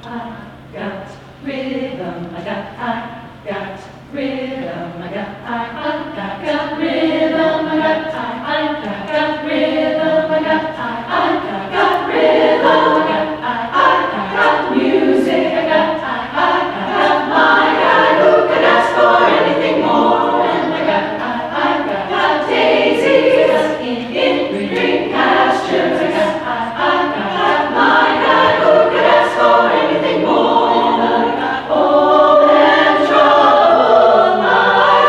got rhythm, I got rhythm, I got rhythm, I got rhythm, I got rhythm, I got music, I got my God, who could ask for anything more? And I got daisies in green pastures, I got my God, who could ask for anything more? Oh, and trouble, my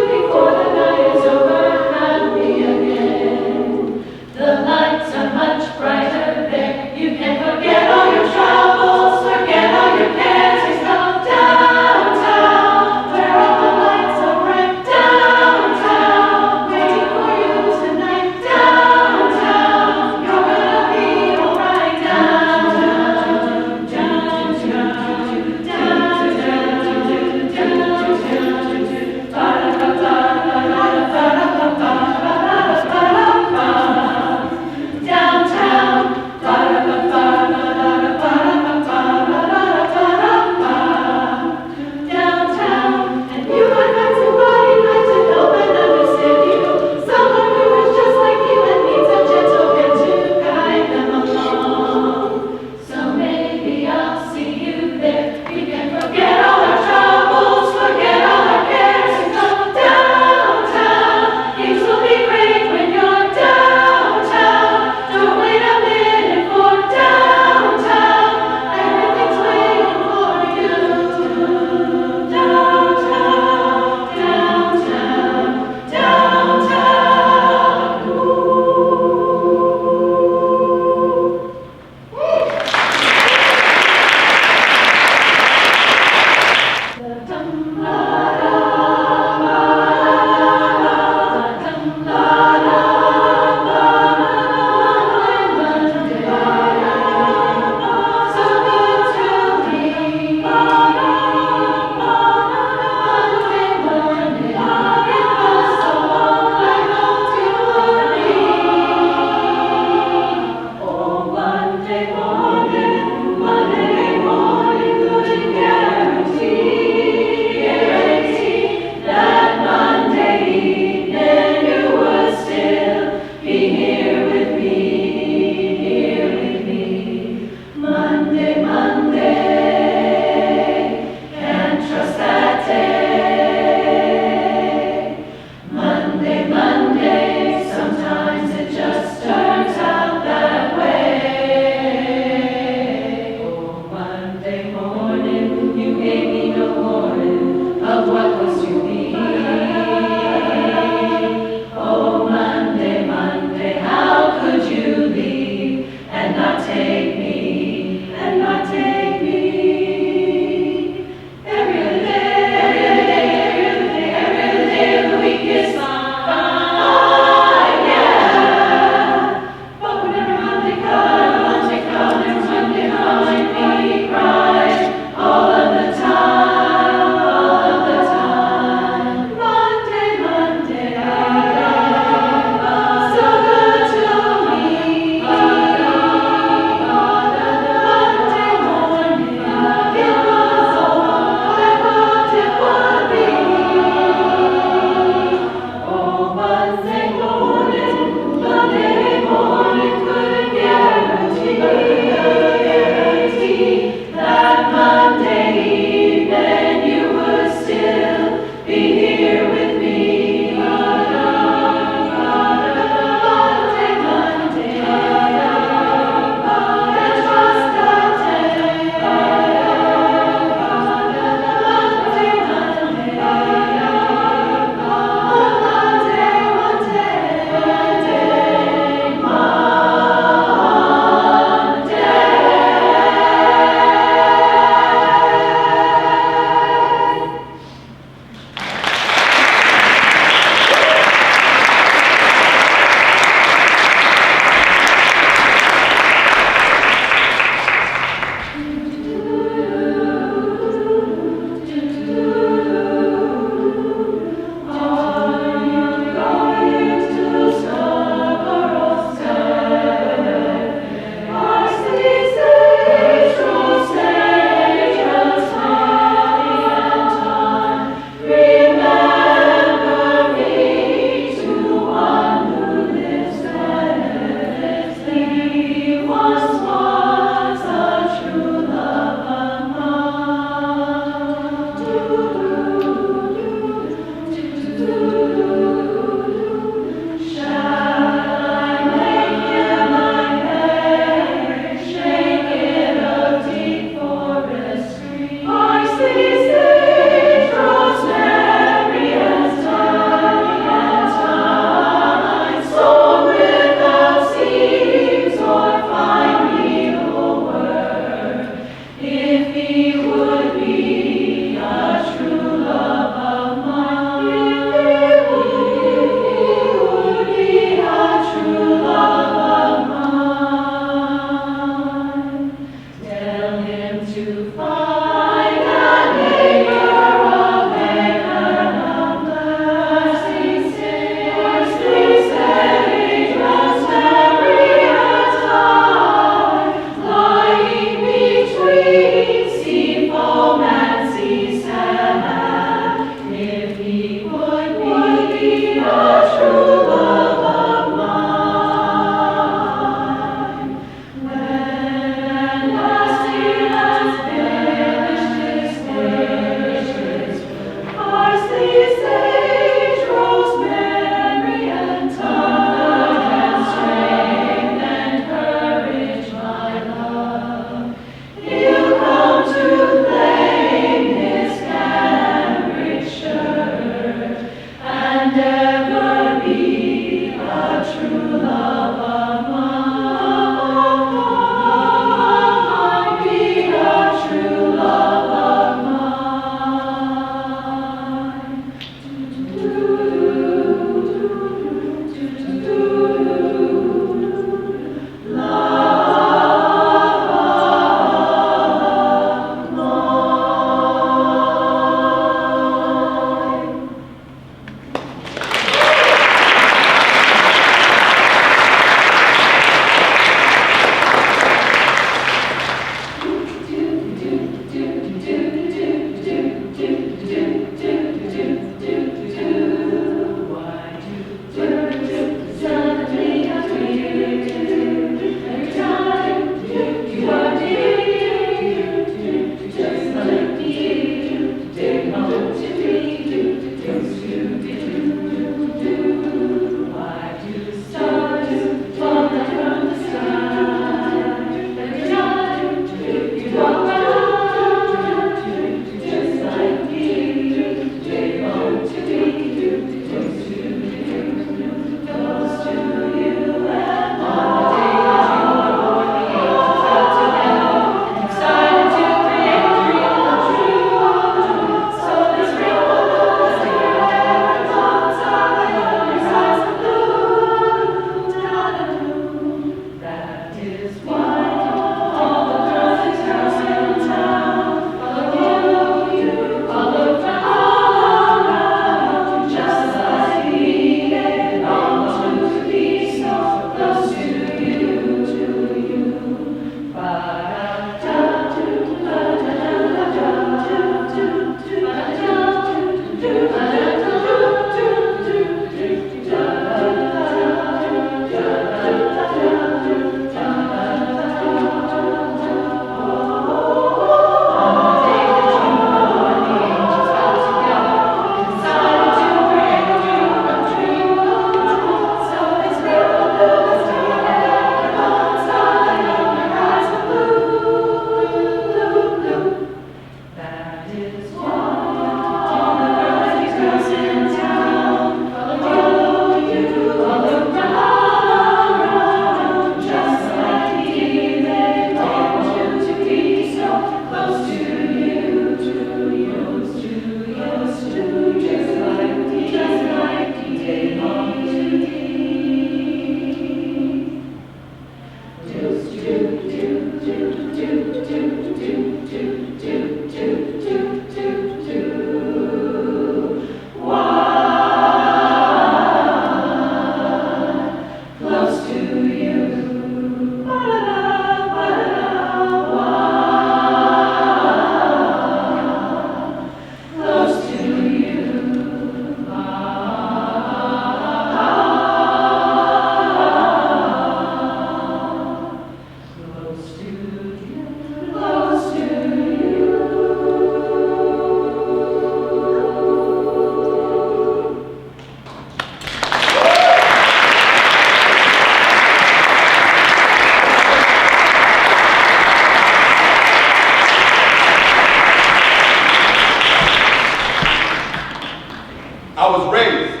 I was raised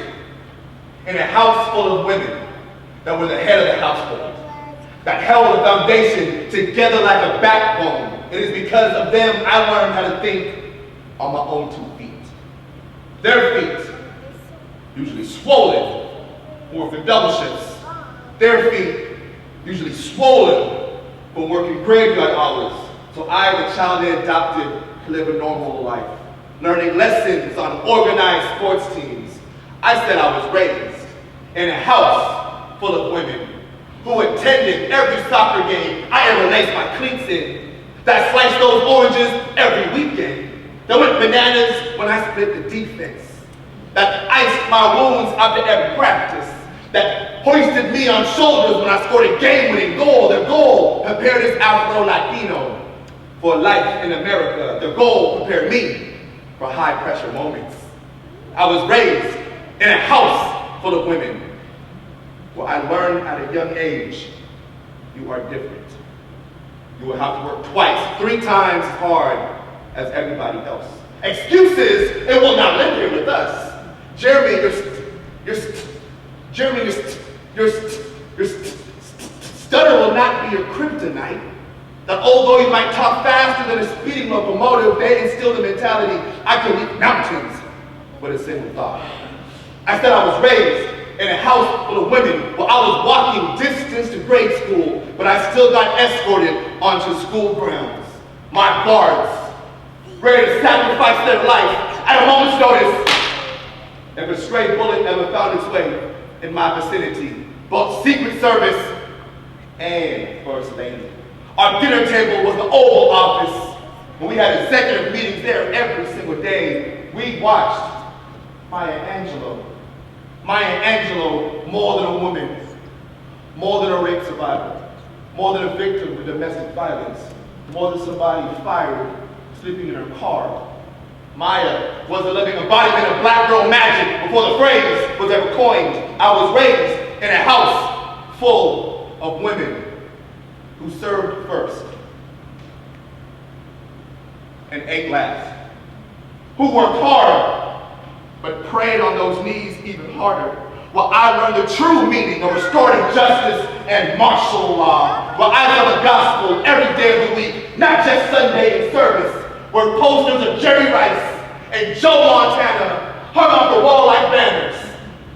in a house full of women that were the head of the household, that held the foundation together like a backbone. It is because of them I learned how to think on my own 2 feet. Their feet, usually swollen, were for double shifts. Their feet, usually swollen, for working graveyard hours. So I, the child they adopted, could live a normal life, learning lessons on organized sports teams. I said I was raised in a house full of women who attended every soccer game I ever laced my cleats in, that sliced those oranges every weekend, that went bananas when I split the defense, that iced my wounds after every practice, that hoisted me on shoulders when I scored a game-winning goal. Their goal prepared this Afro-Latino for life in America. Their goal prepared me for high-pressure moments. I was raised in a house full of women where I learned at a young age, you are different. You will have to work twice, 3 times as hard as everybody else. Excuses, it will not live here with us. Jeremy, your stutter will not be your kryptonite. That although you might talk faster than a speeding locomotive, they instilled the mentality, I can leap mountains with a single thought. I said I was raised in a house full of women where I was walking distance to grade school, but I still got escorted onto school grounds. My guards, ready to sacrifice their life at a moment's notice. If a stray bullet ever found its way in my vicinity, both Secret Service and First Lady. Our dinner table was the Oval Office, and we had executive meetings there every single day. We watched Maya Angelou. Maya Angelou, more than a woman, more than a rape survivor, more than a victim of domestic violence, more than somebody fired sleeping in her car. Maya was the living embodiment of black girl magic before the phrase was ever coined. I was raised in a house full of women who served first and ate last, who worked hard but prayed on those knees even harder. While I learned the true meaning of restorative justice and martial law, while I saw the gospel every day of the week, not just Sunday in service, where posters of Jerry Rice and Joe Montana hung off the wall like banners.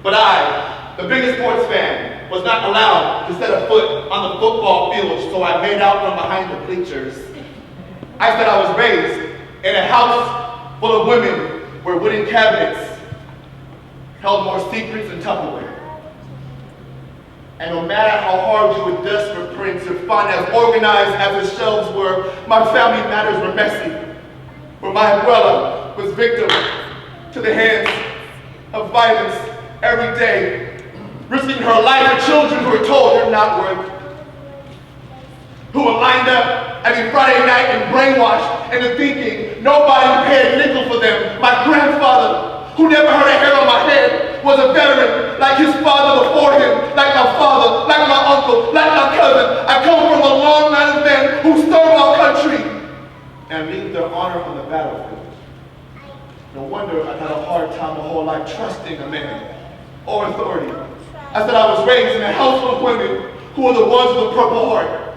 But I, the biggest sports fan, was not allowed to set a foot on the football field, so I made out from behind the bleachers. I said I was raised in a house full of women where wooden cabinets held more secrets than Tupperware. And no matter how hard you would dust for prints or find as organized as the shelves were, my family matters were messy. Where my abuela was victim to the hands of violence every day, risking her life for children who were told you're not worth, who were lined up every Friday night and brainwashed into thinking nobody would pay a nickel for them. My grandfather, who never had a hair on my head, was a veteran like his father before him, like my father, like my uncle, like my cousin. I come from a long line of men who serve our country and leave their honor on the battlefield. No wonder I had a hard time my whole life trusting a man or authority. I said I was raised in a house full of women who were the ones with the Purple Heart.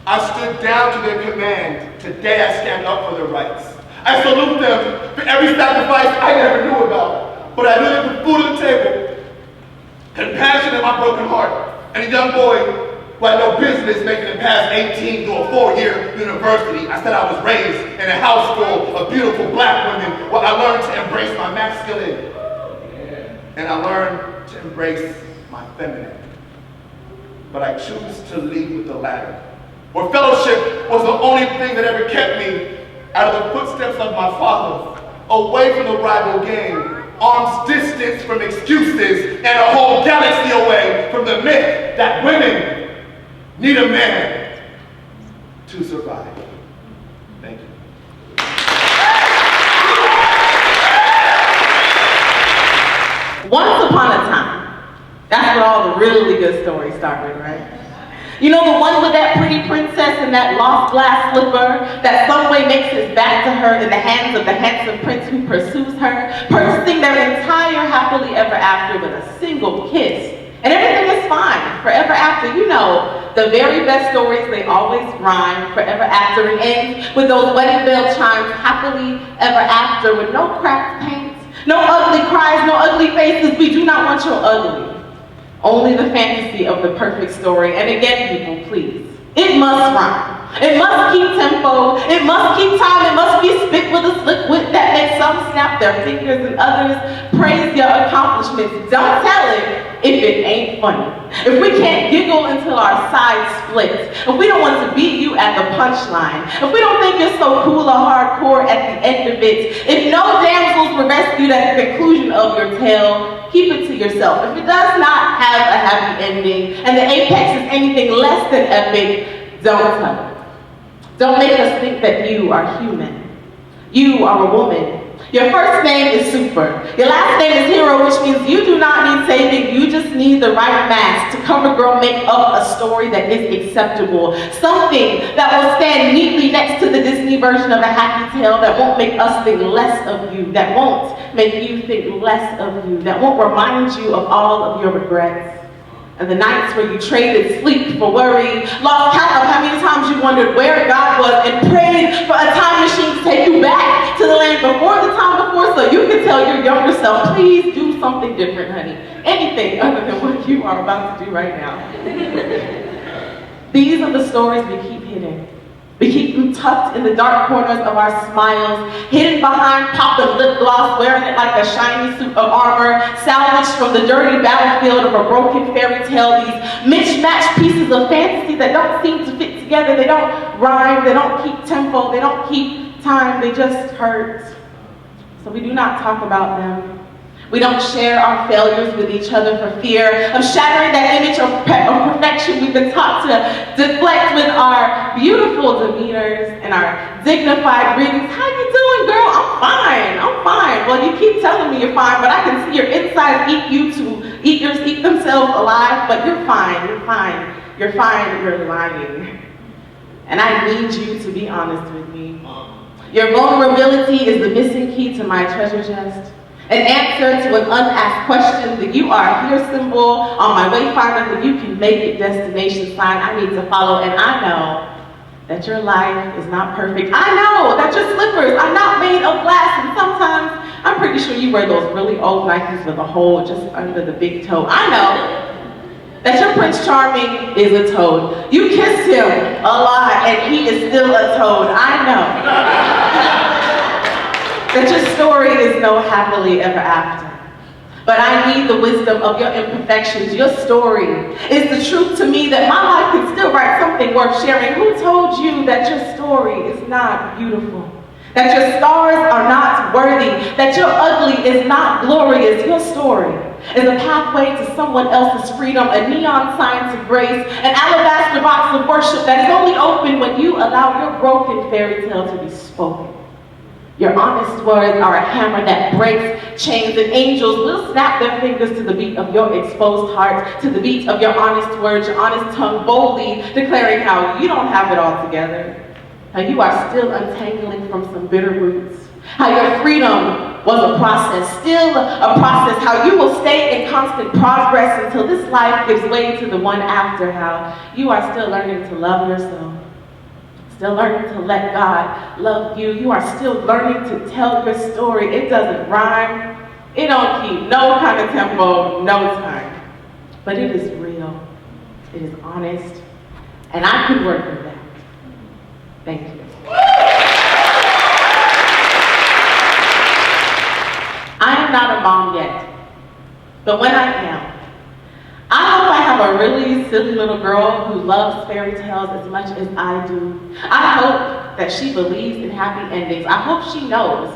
I stood down to their command. Today I stand up for their rights. I salute them for every sacrifice I never knew about, but I knew they put food on the table, compassion in my broken heart, and a young boy who had no business making it past 18 to a 4-year university. I said I was raised in a house full of beautiful black women where I learned to embrace my masculine, and I learned to embrace my feminine. But I choose to lead with the latter, where fellowship was the only thing that ever kept me out of the footsteps of my father, away from the rival game, arm's distance from excuses, and a whole galaxy away from the myth that women need a man to survive. Thank you. Once upon a time, that's where all the really good stories started, right? You know, the one with that pretty princess and that lost glass slipper that some way makes his back to her in the hands of the handsome prince who pursues her, purchasing their entire happily The very best stories, they always rhyme, forever after, and ends with those wedding bell chimes, happily ever after, with no cracked paint, no ugly cries, no ugly faces. We do not want your ugly. Only the fantasy of the perfect story. And again, people, please, it must rhyme. It must keep tempo. It must keep time. It must be spit with a slick wit that makes some snap their fingers and others praise your accomplishments. Don't tell it if it ain't funny. If we can't giggle until our sides split. If we don't want to beat you at the punchline. If we don't think you're so cool or hardcore at the end of it. If no damsels were rescued at the conclusion of your tale, keep it to yourself. If it does not have a happy ending and the apex is anything less than epic, don't tell it. Don't make us think that you are human. You are a woman. Your first name is Super. Your last name is Hero, which means you do not need saving. You just need the right mask to cover girl make up a story that is acceptable. Something that will stand neatly next to the Disney version of a happy tale that won't make us think less of you, that won't make you think less of you, that won't remind you of all of your regrets. And the nights where you traded sleep for worry, lost count of how many times you wondered where God was and prayed for a time machine to take you back to the land before the time before so you could tell your younger self, please do something different, honey. Anything other than what you are about to do right now. These are the stories we keep hidden. We keep them tucked in the dark corners of our smiles, hidden behind popping lip gloss, wearing it like a shiny suit of armor, salvaged from the dirty battlefield of a broken fairy tale, these mismatched pieces of fantasy that don't seem to fit together. They don't rhyme, they don't keep tempo, they don't keep time, they just hurt. So we do not talk about them. We don't share our failures with each other for fear of shattering that image of perfection we've been taught to deflect with our beautiful demeanors and our dignified greetings. How you doing, girl? I'm fine. Well, you keep telling me you're fine, but I can see your insides eat themselves alive, but you're fine, you're lying. And I need you to be honest with me. Your vulnerability is the missing key to my treasure chest. An answer to an unasked question, the you are here symbol on my wayfinder, the you can make it destination sign I need to follow. And I know that your life is not perfect. I know that your slippers are not made of glass. And sometimes I'm pretty sure you wear those really old Nikes with a hole just under the big toe. I know that your Prince Charming is a toad. You kissed him a lot and he is still a toad. I know. That your story is no happily ever after. But I need the wisdom of your imperfections. Your story is the truth to me that my life can still write something worth sharing. Who told you that your story is not beautiful? That your scars are not worthy? That your ugly is not glorious? Your story is a pathway to someone else's freedom, a neon sign to grace, an alabaster box of worship that is only open when you allow your broken fairy tale to be spoken. Your honest words are a hammer that breaks chains, and angels will snap their fingers to the beat of your exposed heart, to the beat of your honest words, your honest tongue boldly declaring how you don't have it all together, how you are still untangling from some bitter roots, how your freedom was a process, still a process, how you will stay in constant progress until this life gives way to the one after, how you are still learning to love yourself. Still learning to let God love you. You are still learning to tell your story. It doesn't rhyme. It don't keep no kind of tempo, no time. But it is real. It is honest. And I can work with that. Thank you. I am not a mom yet. But when I am, I hope I have a really silly little girl who loves fairy tales as much as I do. I hope that she believes in happy endings. I hope she knows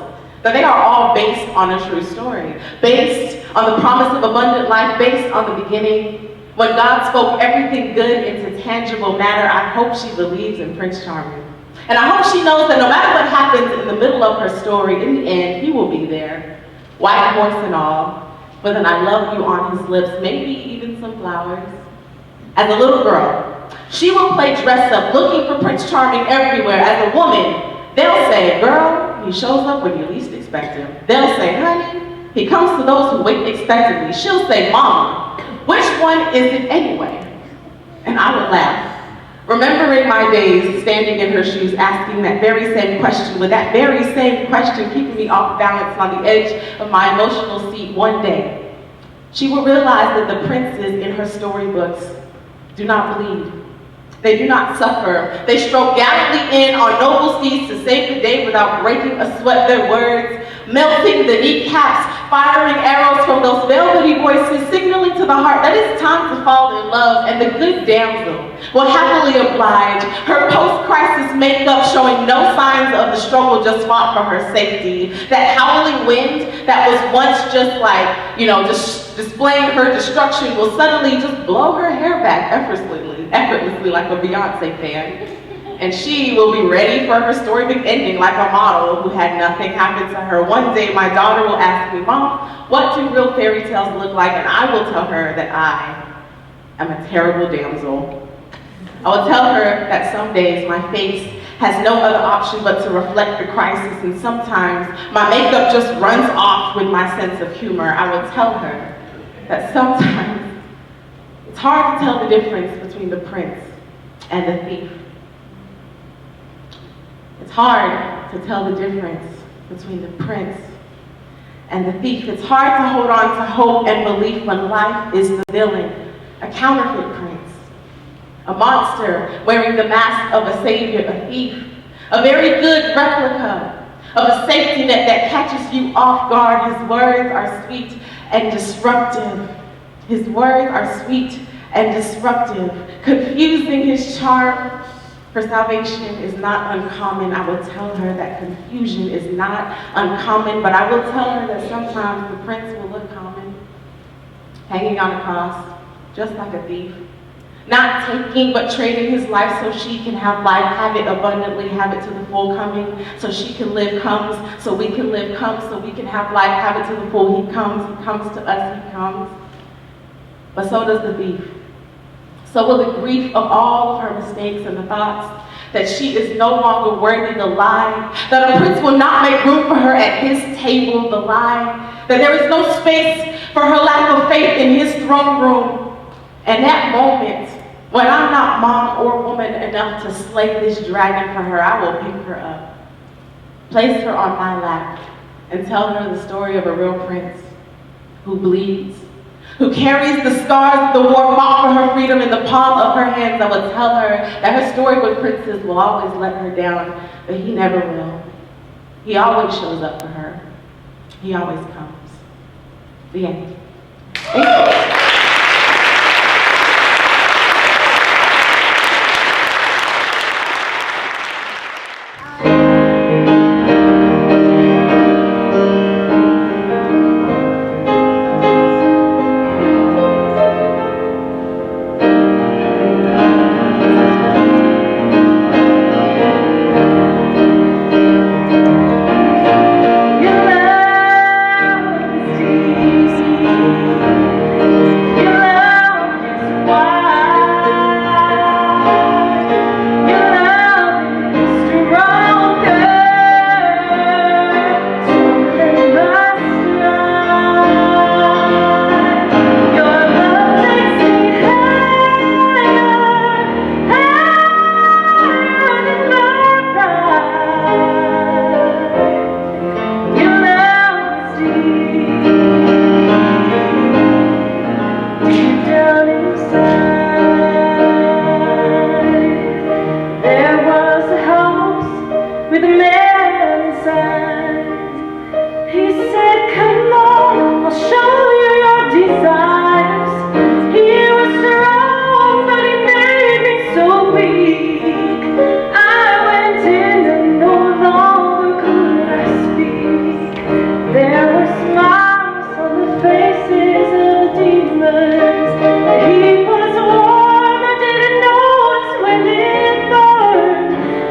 that they are all based on a true story, based on the promise of abundant life, based on the beginning. When God spoke everything good into tangible matter, I hope she believes in Prince Charming. And I hope she knows that no matter what happens in the middle of her story, in the end, he will be there, white horse and all, with an I love you on his lips, maybe even some flowers. As a little girl, she will play dress up, looking for Prince Charming everywhere. As a woman, they'll say, girl, he shows up when you least expect him. They'll say, honey, he comes to those who wait expectantly. She'll say, mama, which one is it anyway? And I would laugh. Remembering my days, standing in her shoes, asking that very same question, with that very same question keeping me off balance on the edge of my emotional seat one day, she will realize that the princes in her storybooks do not bleed. They do not suffer. They stroll gallantly in on noble steeds to save the day without breaking a sweat. Their words, melting the kneecaps, firing arrows from those velvety voices, signaling to the heart that it's time to fall in love, and the good damsel will happily oblige, her post-crisis makeup showing no signs of the struggle just fought for her safety. That howling wind that was once just like, just displaying her destruction will suddenly just blow her hair back effortlessly like a Beyonce fan. And she will be ready for her story ending like a model who had nothing happen to her. One day my daughter will ask me, Mom, what do real fairy tales look like? And I will tell her that I am a terrible damsel. I will tell her that some days my face has no other option but to reflect the crisis, and sometimes my makeup just runs off with my sense of humor. I will tell her that sometimes it's hard to tell the difference between the prince and the thief. It's hard to tell the difference between the prince and the thief. It's hard to hold on to hope and belief when life is the villain, a counterfeit prince, a monster wearing the mask of a savior, a thief, a very good replica of a safety net that catches you off guard. His words are sweet and disruptive. His words are sweet and disruptive, confusing his charm. For salvation is not uncommon. I will tell her that confusion is not uncommon, but I will tell her that sometimes the prince will look common, hanging on a cross, just like a thief, not taking but trading his life so she can have life, have it abundantly, have it to the full, coming so she can live, comes so we can live, comes so we can have life, have it to the full. He comes to us, he comes. But so does the thief. So will the grief of all of her mistakes and the thoughts that she is no longer worthy, the lie that a prince will not make room for her at his table, the lie that there is no space for her lack of faith in his throne room. And that moment, when I'm not mom or woman enough to slay this dragon for her, I will pick her up, place her on my lap, and tell her the story of a real prince who bleeds, who carries the scars of the war, fought for her freedom in the palm of her hands. I will tell her that her story with princes will always let her down, but he never will. He always shows up for her. He always comes. The end. Thank you.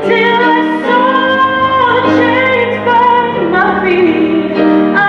Till I saw chains burn my feet.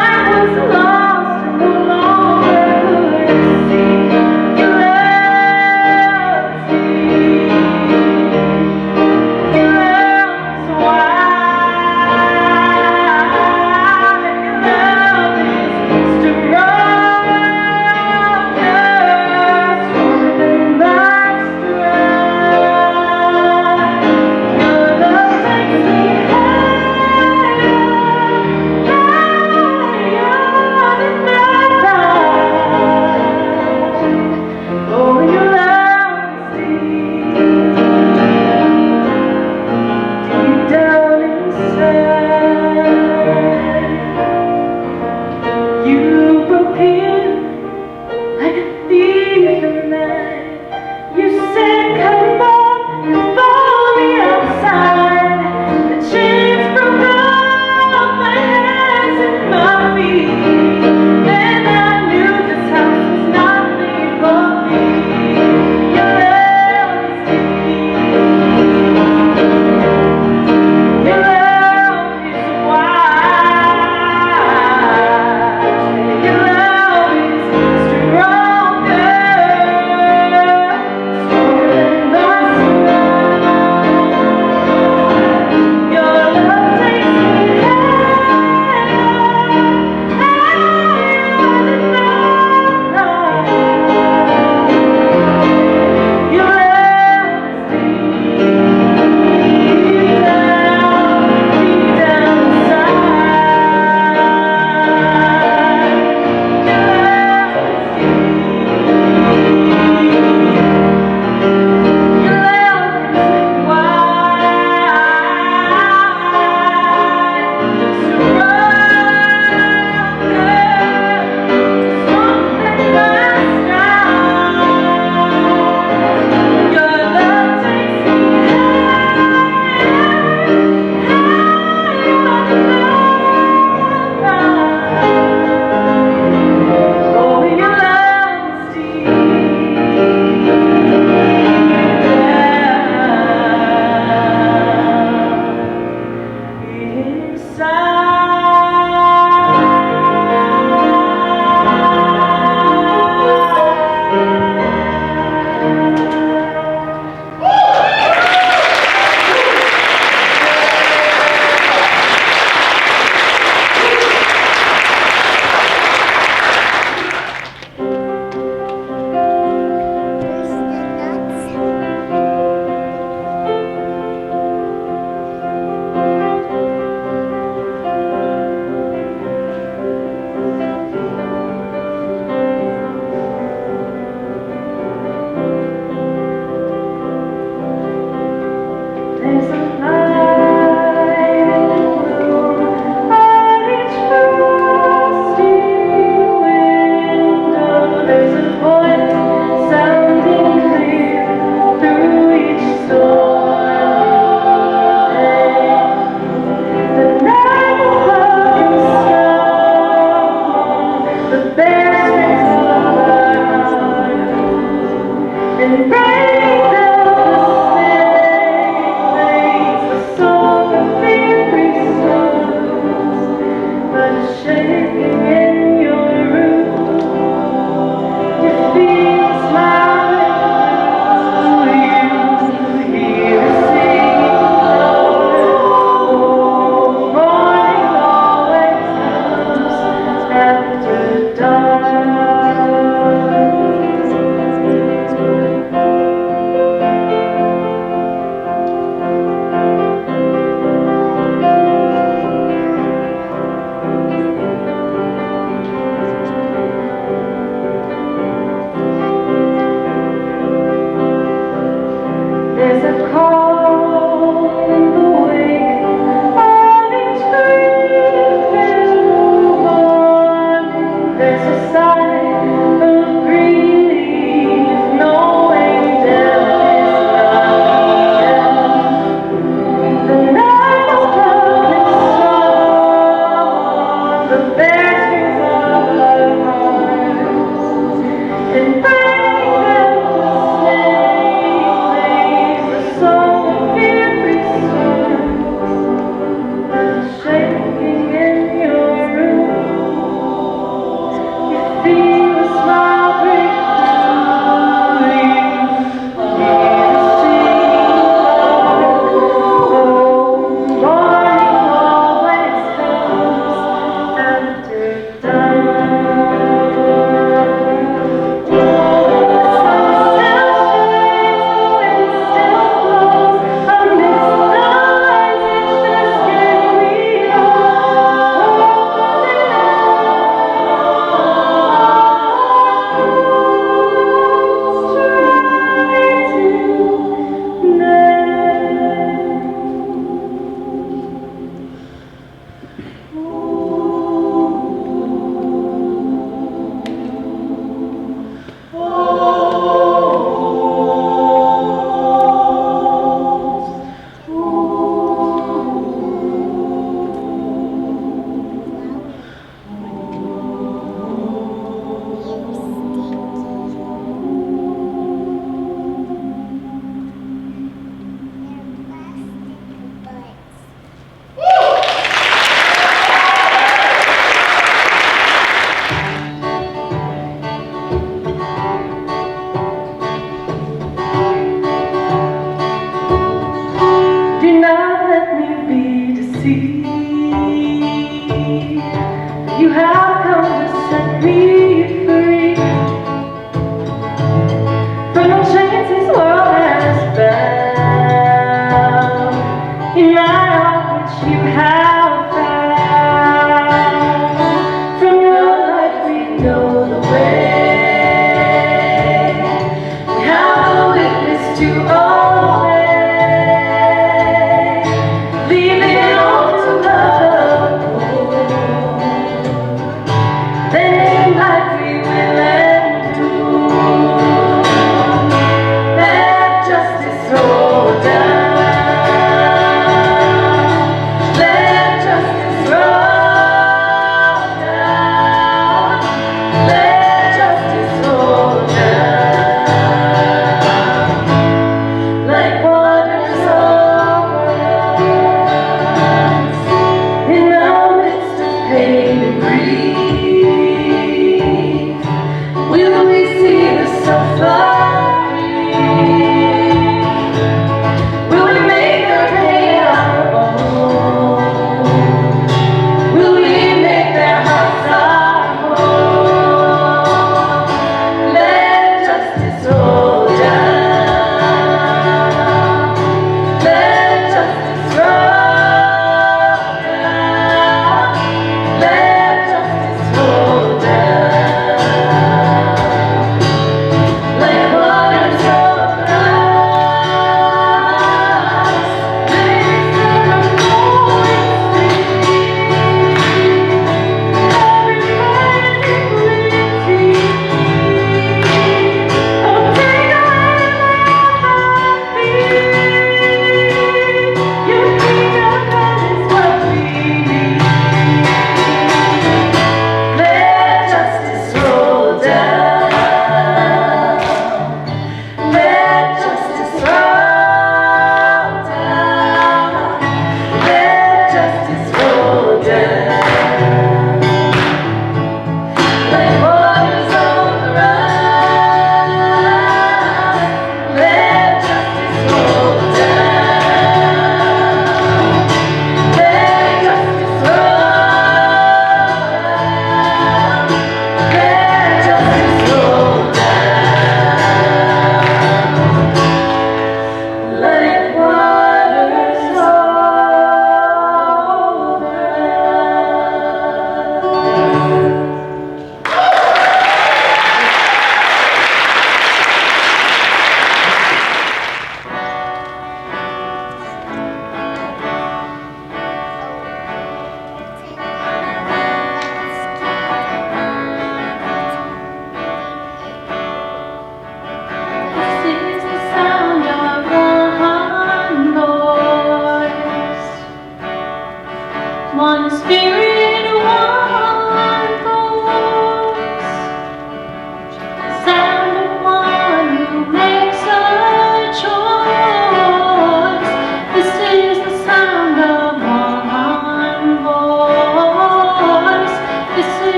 Pain and grief.